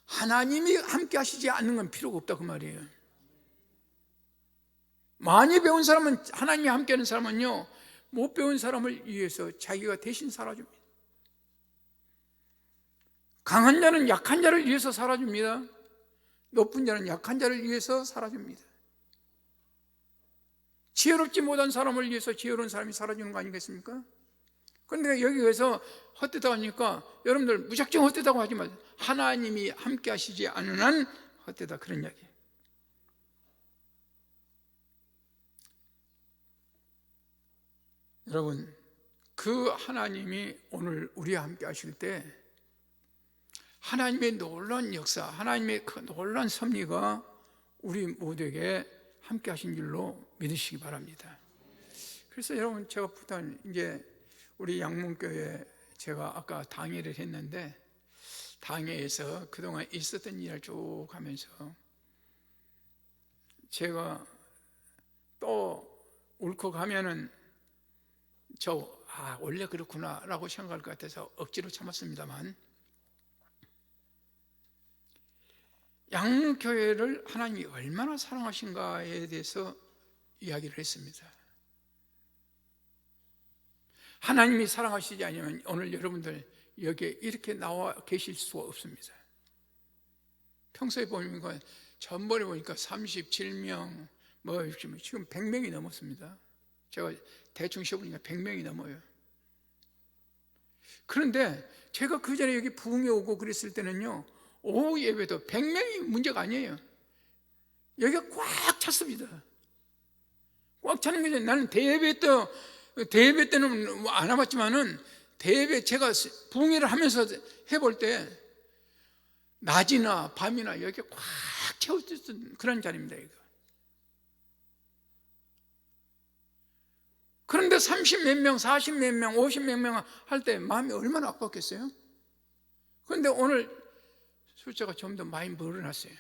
S1: 하나님이 함께 하시지 않는 건 필요가 없다 그 말이에요. 많이 배운 사람은, 하나님이 함께 하는 사람은요 못 배운 사람을 위해서 자기가 대신 살아줍니다. 강한 자는 약한 자를 위해서 살아줍니다. 높은 자는 약한 자를 위해서 살아줍니다. 지혜롭지 못한 사람을 위해서 지혜로운 사람이 살아주는 거 아니겠습니까? 그런데 여기에서 헛되다고 하니까 여러분들 무작정 헛되다고 하지 마세요. 하나님이 함께 하시지 않은 한 헛되다, 그런 이야기예요. 여러분, 그 하나님이 오늘 우리와 함께 하실 때 하나님의 놀라운 역사, 하나님의 그 놀라운 섭리가 우리 모두에게 함께 하신 줄로 믿으시기 바랍니다. 그래서 여러분, 제가 부탁, 이제 우리 양문교회 제가 아까 당회를 했는데, 당회에서 그동안 있었던 일을 쭉 하면서 제가 또 울컥하면은 원래 그렇구나 라고 생각할 것 같아서 억지로 참았습니다만, 양문교회를 하나님이 얼마나 사랑하신가에 대해서 이야기를 했습니다. 하나님이 사랑하시지 않으면 오늘 여러분들 여기에 이렇게 나와 계실 수가 없습니다. 평소에 보니까 전번에 보니까 37명, 지금 100명이 넘었습니다. 제가 대충 세보니까 100명이 넘어요. 그런데 제가 그 전에 여기 부흥에 오고 그랬을 때는요, 오후 예배도 100명이 문제가 아니에요. 여기가 꽉 찼습니다. 꽉 차는 거죠. 나는 대예배 때는 안 와봤지만은, 대예배 제가 부흥회를 하면서 해볼 때 낮이나 밤이나 여기 꽉 채워졌던 그런 자리입니다. 이거. 그런데 30몇 명, 40몇 명, 50몇 명 할 때 마음이 얼마나 아팠겠어요? 그런데 오늘 숫자가 좀 더 많이 늘어났어요.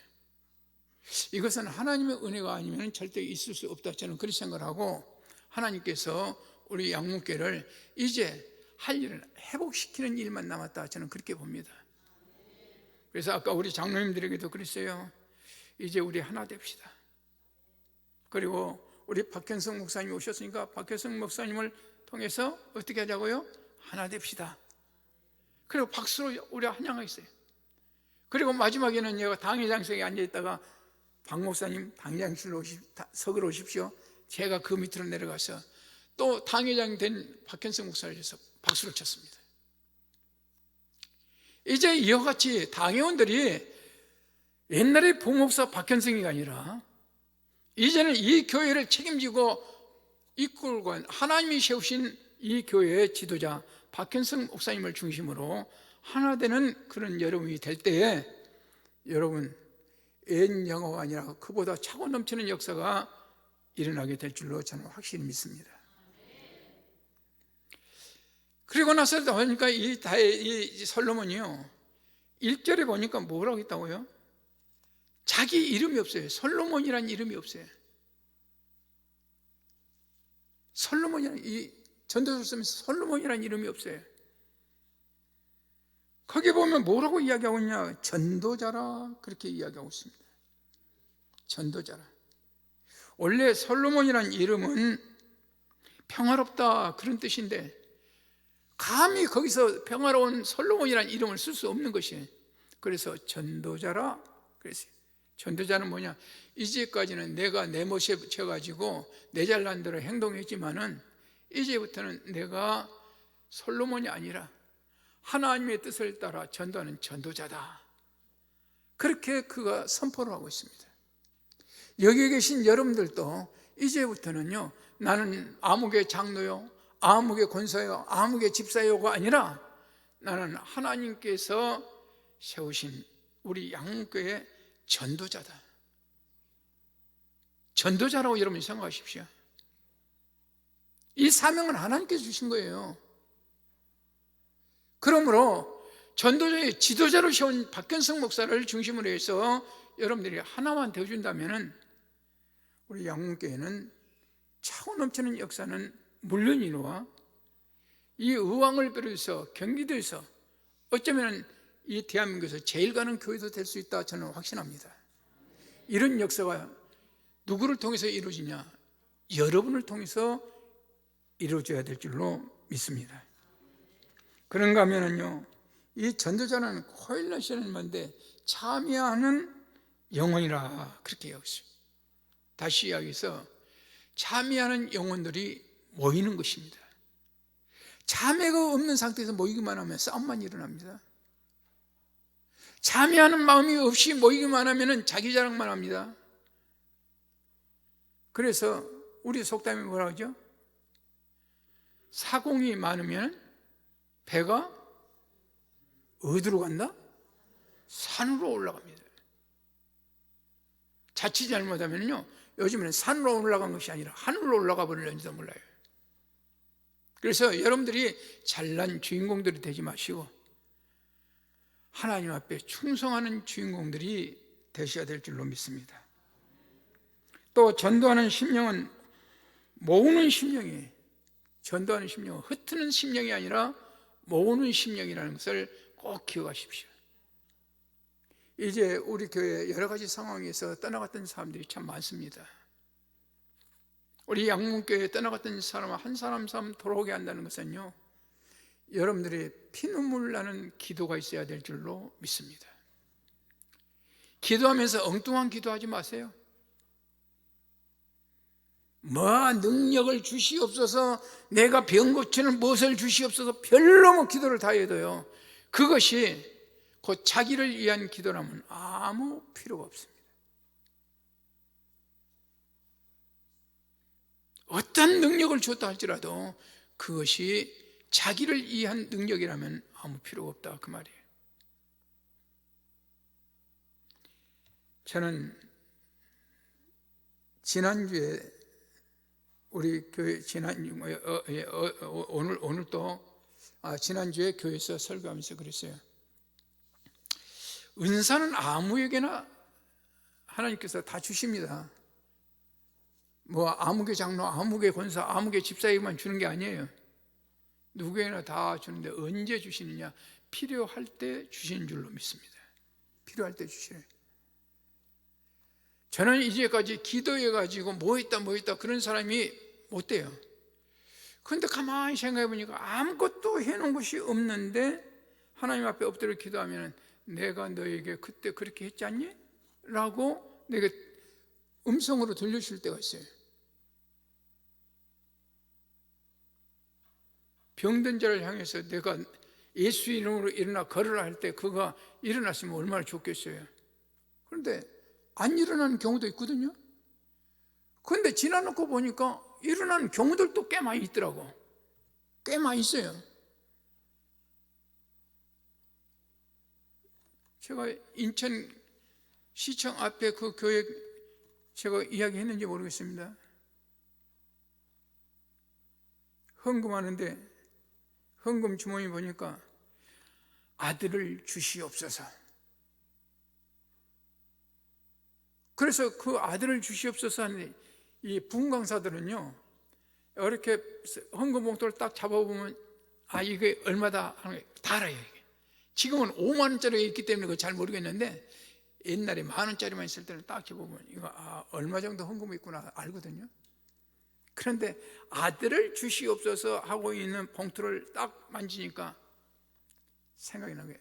S1: 이것은 하나님의 은혜가 아니면 절대 있을 수 없다, 저는 그렇게 생각을 하고, 하나님께서 우리 양문교회를 이제 할 일을 회복시키는 일만 남았다, 저는 그렇게 봅니다. 그래서 아까 우리 장로님들에게도 그랬어요. 이제 우리 하나 됩시다. 그리고 우리 박현성 목사님이 오셨으니까 박현성 목사님을 통해서 어떻게 하자고요? 하나 됩시다. 그리고 박수로 우리 환영하겠어요. 그리고 마지막에는 내가 당회장석에 앉아있다가 박 목사님 당회장실로 석으로 오십시오. 제가 그 밑으로 내려가서 또 당회장 된 박현성 목사를 위해서 박수를 쳤습니다. 이제 이와 같이 당회원들이 옛날에 부목사 박현성이가 아니라 이제는 이 교회를 책임지고 이끌고 하나님이 세우신 이 교회의 지도자 박현성 목사님을 중심으로 하나 되는 그런 여러분이 될 때에, 여러분 옛 영어가 아니라 그보다 차고 넘치는 역사가 일어나게 될 줄로 저는 확실히 믿습니다. 그리고 나서 보니까 이 솔로몬이요, 1절에 보니까 뭐라고 했다고요? 자기 이름이 없어요. 솔로몬이라는 이름이 없어요. 솔로몬이라는, 이 전도서 쓰면서 솔로몬이라는 이름이 없어요. 거기 보면 뭐라고 이야기하고 있냐? 전도자라, 그렇게 이야기하고 있습니다. 전도자라. 원래 솔로몬이라는 이름은 평화롭다, 그런 뜻인데 감히 거기서 평화로운 솔로몬이라는 이름을 쓸 수 없는 것이에요. 그래서 전도자라 그랬어요. 전도자는 뭐냐? 이제까지는 내가 내 멋에 쳐가지고 내 잘난 대로 행동했지만은 이제부터는 내가 솔로몬이 아니라 하나님의 뜻을 따라 전도하는 전도자다, 그렇게 그가 선포를 하고 있습니다. 여기 계신 여러분들도 이제부터는요, 나는 아무개 장로요, 아무개 권사요, 아무개 집사요가 아니라 나는 하나님께서 세우신 우리 양문교회의 전도자다. 전도자라고 여러분이 생각하십시오. 이 사명은 하나님께서 주신 거예요. 그러므로 전도자의 지도자로 세운 박현성 목사를 중심으로 해서 여러분들이 하나만 되어준다면 우리 양문교회는 차고 넘치는 역사는 물론이노와 이 의왕을 비롯해서 경기도에서 어쩌면 이 대한민국에서 제일 가는 교회도 될 수 있다, 저는 확신합니다. 이런 역사가 누구를 통해서 이루어지냐? 여러분을 통해서 이루어져야 될 줄로 믿습니다. 그런가 하면은요, 이 전도자는 코일렛이라는 말인데 참여하는 영혼이라 그렇게 여겼어요. 다시 이야기해서 참여하는 영혼들이 모이는 것입니다. 참여가 없는 상태에서 모이기만 하면 싸움만 일어납니다. 참여하는 마음이 없이 모이기만 하면 자기 자랑만 합니다. 그래서 우리 속담에 뭐라 하죠? 사공이 많으면 배가 어디로 간다? 산으로 올라갑니다. 자칫 잘못하면요, 요즘에는 산으로 올라간 것이 아니라 하늘로 올라가 버릴는지도 몰라요. 그래서 여러분들이 잘난 주인공들이 되지 마시고 하나님 앞에 충성하는 주인공들이 되셔야 될 줄로 믿습니다. 또 전도하는 심령은 모으는 심령이에요. 전도하는 심령은 흩트는 심령이 아니라 모으는 심령이라는 것을 꼭 기억하십시오. 이제 우리 교회 여러 가지 상황에서 떠나갔던 사람들이 참 많습니다. 우리 양문교회에 떠나갔던 사람 한 사람 돌아오게 한다는 것은요, 여러분들의 피눈물 나는 기도가 있어야 될 줄로 믿습니다. 기도하면서 엉뚱한 기도하지 마세요. 뭐 능력을 주시옵소서, 내가 병 고치는 무엇을 주시옵소서, 별로 뭐 기도를 다 해도요, 그것이 곧 자기를 위한 기도라면 아무 필요가 없습니다. 어떤 능력을 줬다 할지라도 그것이 자기를 위한 능력이라면 아무 필요가 없다, 그 말이에요. 저는 지난주에 우리 교회 오늘 또 지난주에 교회에서 설교하면서 그랬어요. 은사는 아무에게나 하나님께서 다 주십니다. 뭐 아무개 장로, 아무개 권사, 아무개 집사에게만 주는 게 아니에요. 누구에게나 다 주는데 언제 주시느냐? 필요할 때 주시는 줄로 믿습니다. 필요할 때 주시래요. 저는 이제까지 기도해가지고 뭐 있다 그런 사람이 못 돼요. 그런데 가만히 생각해 보니까 아무것도 해놓은 것이 없는데 하나님 앞에 엎드려 기도하면 내가 너에게 그때 그렇게 했지 않니? 라고 내게 음성으로 들려줄 때가 있어요. 병든 자를 향해서 내가 예수 이름으로 일어나 걸으라 할 때 그가 일어났으면 얼마나 좋겠어요. 그런데 안 일어나는 경우도 있거든요. 그런데 지나놓고 보니까 일어나는 경우들도 꽤 많이 있더라고. 꽤 많이 있어요. 제가 인천시청 앞에 그 교회 제가 이야기했는지 모르겠습니다. 헌금하는데 헌금 주머니 보니까 아들을 주시옵소서. 그래서 그 아들을 주시옵소서 하는데 이 부흥강사들은요, 이렇게 헌금 봉투를 딱 잡아보면 이게 얼마다 하는 거 다 알아요. 이게. 지금은 5만 원짜리가 있기 때문에 그거 잘 모르겠는데 옛날에 만 원짜리만 있을 때는 딱 집어보면 이거 얼마 정도 헌금이 있구나 알거든요. 그런데 아들을 주시옵소서 하고 있는 봉투를 딱 만지니까 생각이 나게,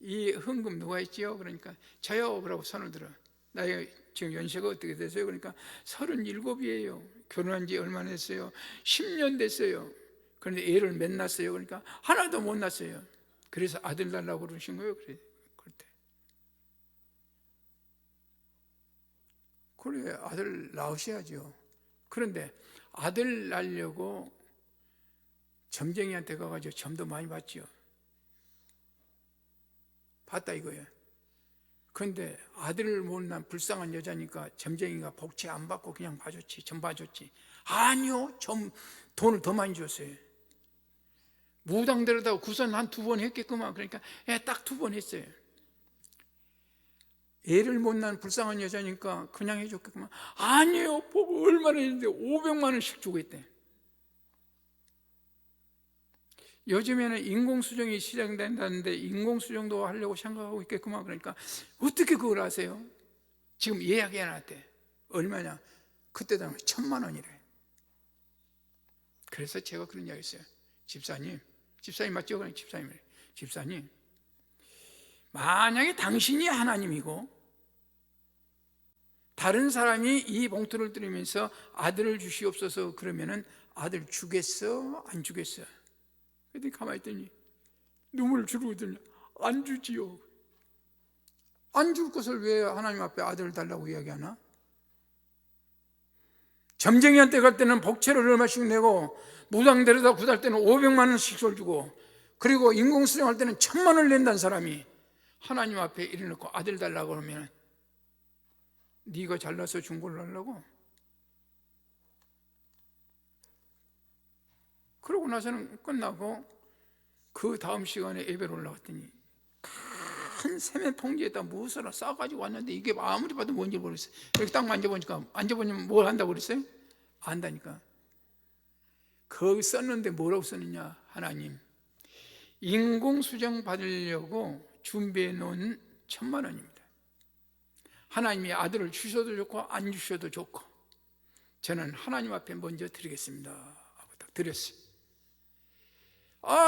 S1: 이 헌금 누가 했지요? 그러니까 저요. 그러고 손을 들어. 나이 지금 연세가 어떻게 되세요? 그러니까 37이에요. 결혼한 지 얼마나 됐어요? 10년 됐어요. 그런데 애를 몇 낳았어요? 그러니까 하나도 못 낳았어요. 그래서 아들 달라고 그러신 거예요. 그래 아들 낳으셔야죠. 그런데 아들 낳으려고 점쟁이한테 가가지고 점도 많이 받죠. 봤다 이거예요. 그런데 아들을 못 낳은 불쌍한 여자니까 점쟁이가 복채 안 받고 그냥 봐줬지. 점 봐줬지. 아니요, 점 돈을 더 많이 줬어요. 무당 데려다가 구선 한 2번 했겠구만. 그러니까 딱 2번 했어요. 애를 못 낳은 불쌍한 여자니까 그냥 해줬겠구만. 아니에요, 보고 얼마나 했는데 500만 원씩 주고 있대. 요즘에는 인공수정이 시작된다는데 인공수정도 하려고 생각하고 있겠구만. 그러니까 어떻게 그걸 아세요? 지금 예약해놨대. 얼마냐? 그때 당시 1,000만 원이래. 그래서 제가 그런 이야기 했어요. 집사님 맞죠? 그냥 집사님, 만약에 당신이 하나님이고 다른 사람이 이 봉투를 들으면서 아들을 주시옵소서 그러면은 아들 주겠어? 안 주겠어? 그랬더니 가만히 있더니 눈물을 주르거든요. 안 주지요. 안 줄 것을 왜 하나님 앞에 아들을 달라고 이야기하나? 점쟁이한테 갈 때는 복채를 얼마씩 내고 무당 데려다 구달 때는 500만 원씩 주고 그리고 인공수정할 때는 1,000만 원을 낸다는 사람이 하나님 앞에 이래놓고 아들 달라고 그러면 네가 잘나서 준 걸로 하려고? 그러고 나서는 끝나고 그 다음 시간에 예배를 올라갔더니 큰 세면 봉지에다 무엇을 싸가지고 왔는데 이게 아무리 봐도 뭔지 모르겠어요. 여기 딱 만져보니까 뭘 한다고 그랬어요? 안다니까. 거기 썼는데 뭐라고 썼느냐? 하나님, 인공수정 받으려고 준비해 놓은 1,000,000원입니다. 하나님이 아들을 주셔도 좋고 안 주셔도 좋고 저는 하나님 앞에 먼저 드리겠습니다 하고 딱 드렸어요.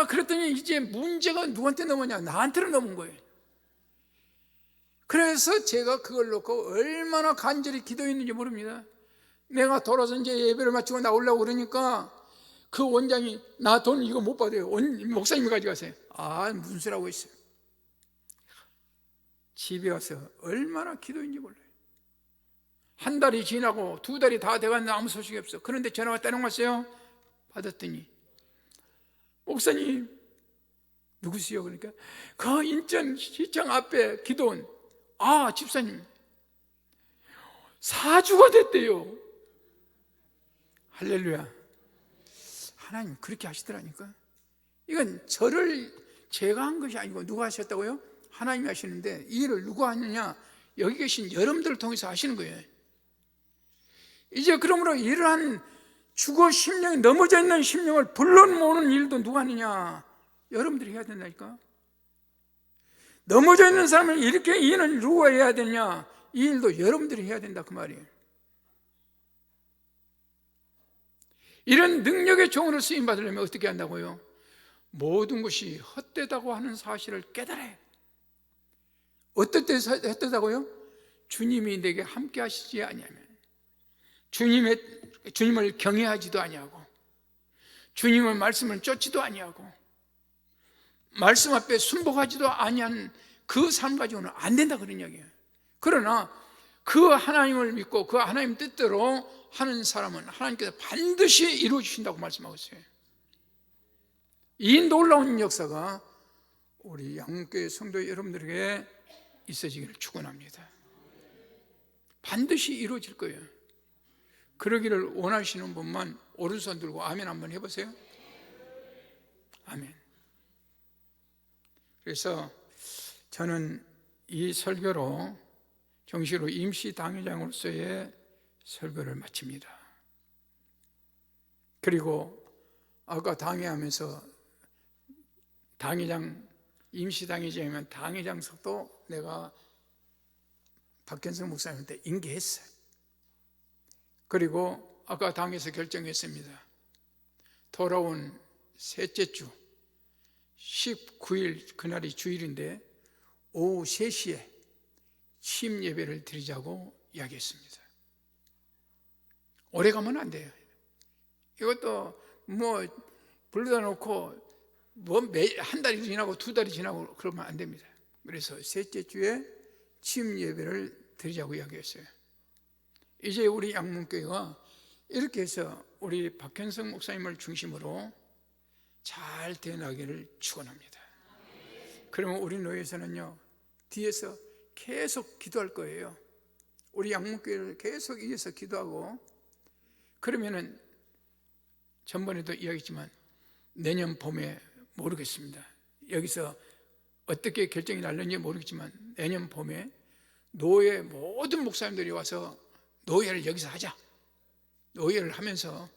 S1: 그랬더니 이제 문제가 누구한테 넘었냐? 나한테로 넘은 거예요. 그래서 제가 그걸 놓고 얼마나 간절히 기도했는지 모릅니다. 내가 돌아서 이제 예배를 마치고 나오려고 그러니까 그 원장이 나 돈 이거 못 받아요. 목사님이 가져가세요. 무슨 소리라고 했어요. 집에 와서 얼마나 기도했는지 몰라요. 한 달이 지나고 2달이 다 돼갔는데 아무 소식이 없어. 그런데 전화가 따로 왔어요. 받았더니 목사님 누구세요? 그러니까 그 인천시청 앞에 기도원 집사님 사주가 됐대요. 할렐루야. 하나님 그렇게 하시더라니까. 이건 제가 한 것이 아니고 누가 하셨다고요? 하나님이 하시는데 이 일을 누가 하느냐? 여기 계신 여러분들을 통해서 하시는 거예요. 이제 그러므로 이러한 죽어 심령이 넘어져 있는 심령을 불러 모으는 일도 누가 하느냐? 여러분들이 해야 된다니까. 넘어져 있는 사람을 이렇게 이 일은 누가 해야 되냐? 이 일도 여러분들이 해야 된다 그 말이에요. 이런 능력의 종으로 쓰임 받으려면 어떻게 한다고요? 모든 것이 헛되다고 하는 사실을 깨달아요. 어떨 때 헛되다고요? 주님이 내게 함께 하시지 아니하면, 주님을 경외하지도 아니하고, 주님의 말씀을 쫓지도 아니하고, 말씀 앞에 순복하지도 아니한 그 삶 가지고는 안 된다 그런 이야기예요. 그러나 그 하나님을 믿고 그 하나님 뜻대로 하는 사람은 하나님께서 반드시 이루어 주신다고 말씀하고 있어요. 이 놀라운 역사가 우리 양문교회 성도 여러분들에게 있어지기를 축원합니다. 반드시 이루어질 거예요. 그러기를 원하시는 분만 오른손 들고 아멘 한번 해보세요. 아멘. 그래서 저는 이 설교로 정식으로 임시 당회장으로서의 설교를 마칩니다. 그리고 아까 당회하면서 임시 당회장이면 당회장석도 내가 박현성 목사님한테 인계했어요. 그리고 아까 당에서 결정했습니다. 돌아온 셋째 주 19일 그날이 주일인데 오후 3시에 취임 예배를 드리자고 이야기했습니다. 오래 가면 안 돼요. 이것도 불러다 놓고 한 달이 지나고 2달이 지나고 그러면 안 됩니다. 그래서 셋째 주에 취임 예배를 드리자고 이야기했어요. 이제 우리 양문교회가 이렇게 해서 우리 박현성 목사님을 중심으로 잘 되어나기를 축원합니다. 그러면 우리 노예에서는요 뒤에서 계속 기도할 거예요. 우리 양문교회를 계속 이어서 기도하고, 그러면은 전번에도 이야기했지만 내년 봄에 모르겠습니다. 여기서 어떻게 결정이 날는지 모르겠지만 내년 봄에 노예 모든 목사님들이 와서 노예를 여기서 하자. 노예를 하면서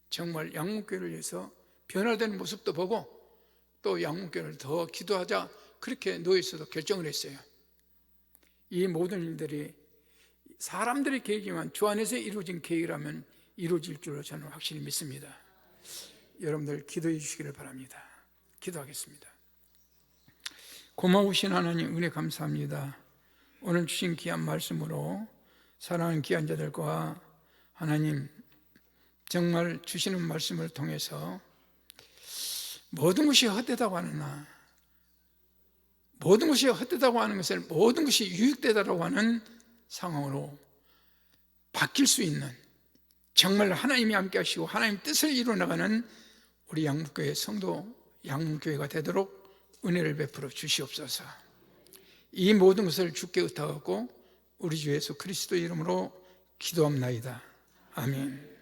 S1: 정말 양문교회를 위해서 변화되는 모습도 보고 또 양문교회를 더 기도하자. 그렇게 노예에서도 결정을 했어요. 이 모든 일들이 사람들의 계획이지만 주 안에서 이루어진 계획이라면 이루어질 줄로 저는 확실히 믿습니다. 여러분들 기도해 주시기를 바랍니다. 기도하겠습니다. 고마우신 하나님 은혜 감사합니다. 오늘 주신 귀한 말씀으로 사랑하는 귀한 자들과 하나님 정말 주시는 말씀을 통해서 모든 것이 헛되다고 하느나 모든 것이 헛되다고 하는 것을 모든 것이 유익되다고 하는 상황으로 바뀔 수 있는 정말 하나님이 함께 하시고 하나님 뜻을 이루어나가는 우리 양문교회 성도 양문교회가 되도록 은혜를 베풀어 주시옵소서. 이 모든 것을 주께 의탁하고 우리 주 예수 그리스도 이름으로 기도합나이다. 아멘.